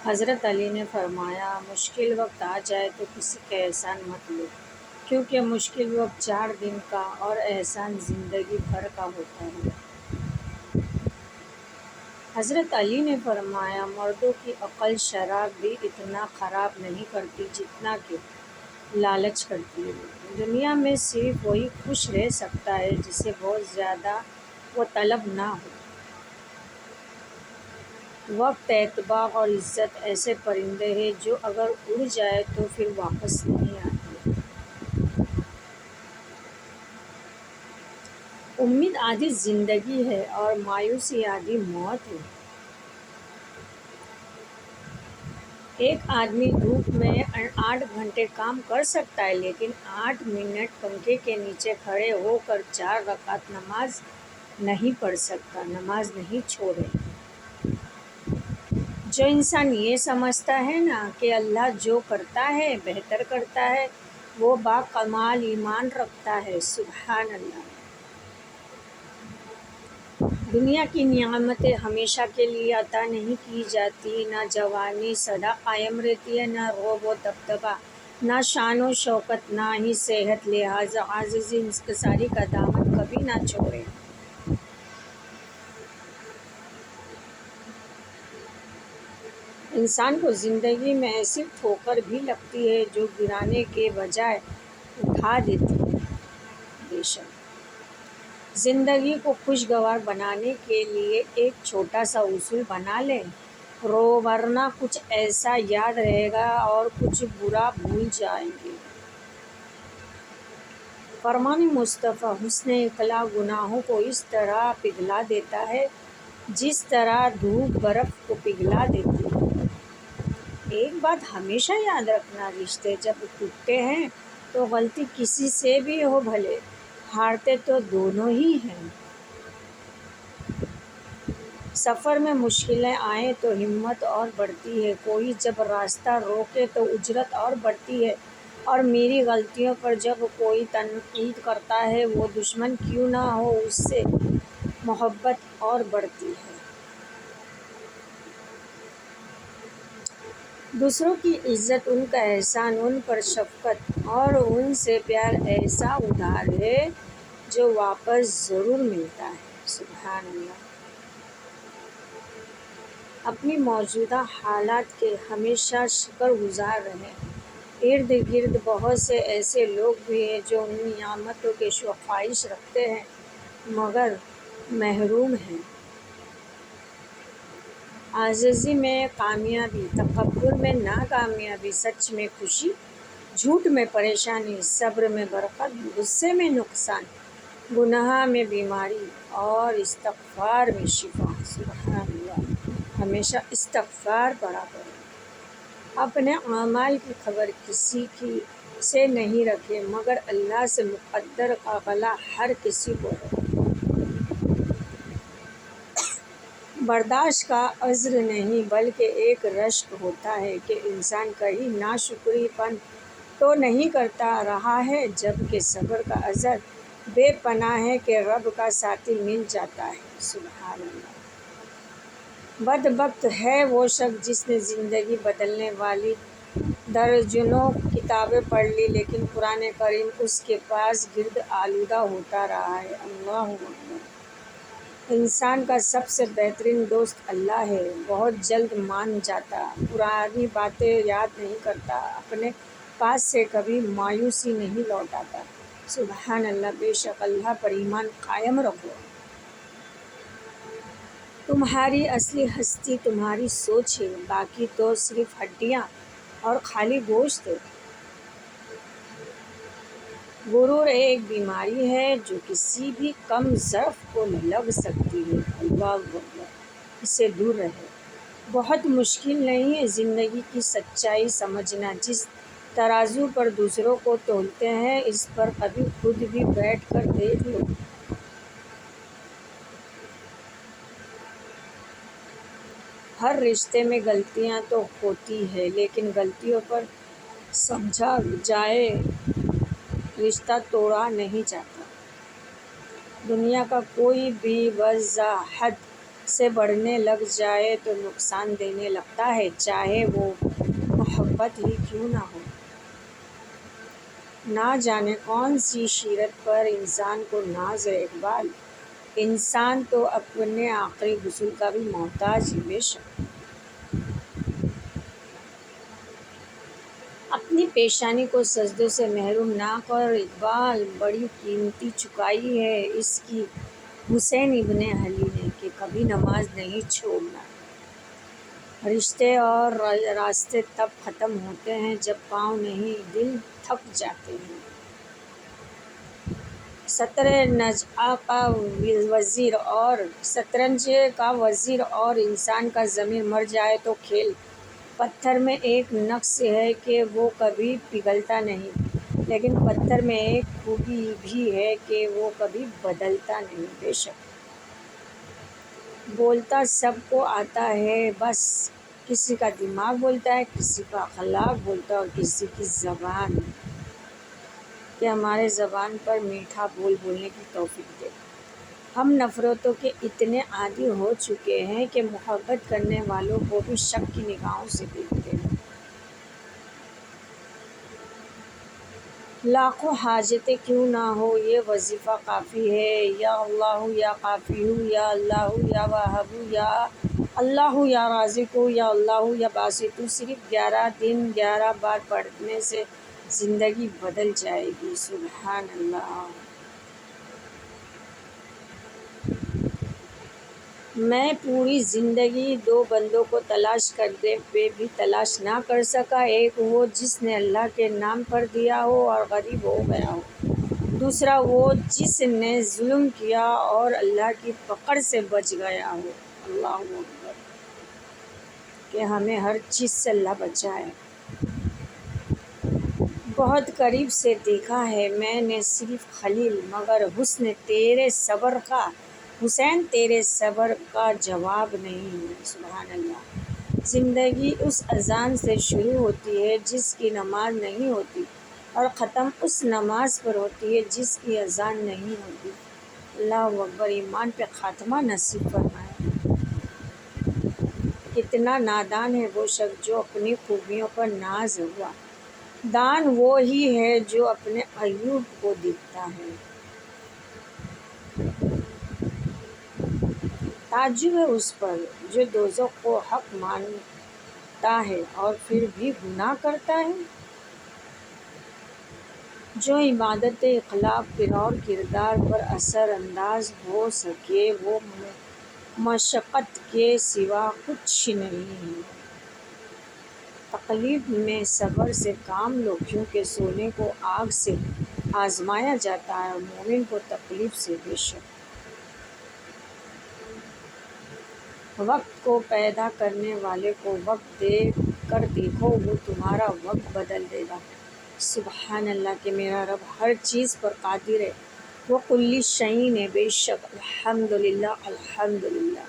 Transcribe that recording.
حضرت علی نے فرمایا، مشکل وقت آ جائے تو کسی کا احسان مت لو، کیونکہ مشکل وقت 4 دن کا اور احسان زندگی بھر کا ہوتا ہے۔ حضرت علی نے فرمایا، مردوں کی عقل شراب بھی اتنا خراب نہیں کرتی جتنا کہ لالچ کرتی ہے۔ دنیا میں صرف وہی خوش رہ سکتا ہے جسے بہت زیادہ وہ طلب نہ ہو۔ وقت، اعتبار اور عزت ایسے پرندے ہیں جو اگر اڑ جائے تو پھر واپس نہیں آتے۔ امید آدھی زندگی ہے اور مایوسی آدھی موت ہے۔ ایک آدمی دھوپ میں 8 گھنٹے کام کر سکتا ہے، لیکن 8 منٹ پنکھے کے نیچے کھڑے ہو کر 4 رکعت نماز نہیں پڑھ سکتا، نماز نہیں چھوڑے۔ جو انسان یہ سمجھتا ہے نا کہ اللہ جو کرتا ہے بہتر کرتا ہے، وہ باکمال ایمان رکھتا ہے۔ سبحان اللہ۔ دنیا کی نعمتیں ہمیشہ کے لیے عطا نہیں کی جاتی، نہ جوانی سدا قائم رہتی ہے، نہ روب و دبدبہ، نہ شان و شوکت، نہ ہی صحت، لہٰذا عاجزی انکساری کا دامن کبھی نہ چھوڑیں۔ انسان کو زندگی میں ایسی ٹھوکر بھی لگتی ہے جو گرانے کے بجائے اٹھا دیتی ہے۔ بے شک زندگی کو خوشگوار بنانے کے لیے ایک چھوٹا سا اصول بنا لیں، ورنہ کچھ ایسا یاد رہے گا اور کچھ برا بھول جائیں گے۔ فرمان مصطفیٰ، حسن اخلاق گناہوں کو اس طرح پگھلا دیتا ہے جس طرح دھوپ برف کو پگھلا دیتی ہے۔ ایک بات ہمیشہ یاد رکھنا، رشتے جب ٹوٹتے ہیں تو غلطی کسی سے بھی ہو، بھلے ہارتے تو دونوں ہی ہیں۔ سفر میں مشکلیں آئیں تو ہمت اور بڑھتی ہے، کوئی جب راستہ روکے تو اجرت اور بڑھتی ہے، اور میری غلطیوں پر جب کوئی تنقید کرتا ہے، وہ دشمن کیوں نہ ہو، اس سے محبت اور بڑھتی ہے۔ دوسروں کی عزت، ان کا احسان، ان پر شفقت اور ان سے پیار ایسا ادھار ہے جو واپس ضرور ملتا ہے۔ سبحان اللہ۔ اپنی موجودہ حالات کے ہمیشہ شکر گزار رہیں۔ ارد گرد بہت سے ایسے لوگ بھی ہیں جو ان نعمتوں کی خواہش رکھتے ہیں مگر محروم ہیں۔ عاجزی میں کامیابی، تکبر میں ناکامیابی، سچ میں خوشی، جھوٹ میں پریشانی، صبر میں برکت، غصے میں نقصان، گناہ میں بیماری اور استغفار میں شفا۔ سبحان اللہ۔ ہمیشہ استغفار پڑھا کرو۔ اپنے اعمال کی خبر کسی سے نہیں رکھے مگر اللہ سے، مقدر کا غلہ ہر کسی کو ہے۔ برداشت کا عذر نہیں بلکہ ایک رشک ہوتا ہے کہ انسان کہیں ناشکری پن تو نہیں کرتا رہا ہے، جبکہ صبر کا عذر بے پناہ ہے کہ رب کا ساتھی مل جاتا ہے۔ سبحان اللہ۔ بدبخت ہے وہ شخص جس نے زندگی بدلنے والی درجنوں کتابیں پڑھ لی لیکن قرآن کریم اس کے پاس گرد آلودہ ہوتا رہا ہے۔ اللہ اکبر۔ انسان کا سب سے بہترین دوست اللہ ہے، بہت جلد مان جاتا، پرانی باتیں یاد نہیں کرتا، اپنے پاس سے کبھی مایوسی نہیں لوٹاتا۔ سبحان اللہ۔ بے شک اللہ پر ایمان قائم رکھو۔ تمہاری اصلی ہستی تمہاری سوچ ہے، باقی تو صرف ہڈیاں اور خالی گوشت ہے۔ غرور ایک بیماری ہے جو کسی بھی کم ظرف کو لگ سکتی ہے۔ اللہ اکبر۔ اس سے دور رہے۔ بہت مشکل نہیں ہے زندگی کی سچائی سمجھنا، جس ترازو پر دوسروں کو تولتے ہیں اس پر کبھی خود بھی بیٹھ کر دیکھ لو۔ ہر رشتے میں غلطیاں تو ہوتی ہیں لیکن غلطیوں پر سمجھا جائے رشتہ توڑا نہیں جاتا۔ دنیا کا کوئی بھی وضاحت سے بڑھنے لگ جائے تو نقصان دینے لگتا ہے، چاہے وہ محبت ہی کیوں نہ ہو۔ نہ جانے کون سی شیرت پر انسان کو ناز ہے اقبال، انسان تو اپنے آخری غسل کا بھی محتاج ہے بے شک۔ اپنی پیشانی کو سجدوں سے محروم نہ کر اقبال، بڑی قیمتی چکائی ہے اس کی حسین ابن علی نے کہ کبھی نماز نہیں چھوڑنا۔ رشتے اور راستے تب ختم ہوتے ہیں جب پاؤں نہیں دل تھک جاتے ہیں۔ شطرنج کا وزیر اور انسان کا ضمیر مر جائے تو کھیل پتھر میں ایک نقص ہے کہ وہ کبھی پگھلتا نہیں، لیکن پتھر میں ایک خوبی بھی ہے کہ وہ کبھی بدلتا نہیں بے شک۔ بولتا سب کو آتا ہے، بس کسی کا دماغ بولتا ہے، کسی کا اخلاق بولتا ہے اور کسی کی زبان، کہ ہمارے زبان پر میٹھا بولنے کی توفیق دے۔ ہم نفرتوں کے اتنے عادی ہو چکے ہیں کہ محبت کرنے والوں کو بھی شک کی نگاہوں سے دیکھتے ہیں۔ لاکھوں حاجتیں کیوں نہ ہوں یہ وظیفہ کافی ہے، یا اللہ یا کافی یا اللہ یا واہب یا اللہ یا رازق یا اللہ یا باسط، صرف 11 دن 11 بار پڑھنے سے زندگی بدل جائے گی۔ سبحان اللہ۔ میں پوری زندگی 2 بندوں کو تلاش کرنے پہ بھی تلاش نہ کر سکا، ایک وہ جس نے اللہ کے نام پر دیا ہو اور غریب ہو گیا ہو، دوسرا وہ جس نے ظلم کیا اور اللہ کی پکڑ سے بچ گیا ہو۔ اللہ اکبر، کہ ہمیں ہر چیز سے اللہ بچائے۔ بہت قریب سے دیکھا ہے میں نے صرف خلیل، مگر حسین تیرے صبر کا جواب نہیں ہے۔ سبحان اللہ۔ زندگی اس اذان سے شروع ہوتی ہے جس کی نماز نہیں ہوتی، اور ختم اس نماز پر ہوتی ہے جس کی اذان نہیں ہوتی۔ اللہ اکبر، ایمان پہ خاتمہ نصیب فرمائے۔ کتنا نادان ہے وہ شخص جو اپنی خوبیوں پر ناز ہوا، دان وہی ہے جو اپنے عیوب کو دیکھتا ہے۔ تعجب ہے اس پر جو دوزخ کو حق مانتا ہے اور پھر بھی گناہ کرتا ہے، جو عبادت اخلاق اور کردار پر اثر انداز ہو سکے وہ مشقت کے سوا کچھ نہیں ہے۔ تکلیف میں صبر سے کام لو، کیونکہ سونے کو آگ سے آزمایا جاتا ہے اور مومن کو تکلیف سے بے شک۔ وقت کو پیدا کرنے والے کو وقت دے کر دیکھو، وہ تمہارا وقت بدل دے گا۔ سبحان اللہ، کہ میرا رب ہر چیز پر قادر ہے، وہ کل شیء ہے بے شک۔ الحمدللہ الحمدللہ۔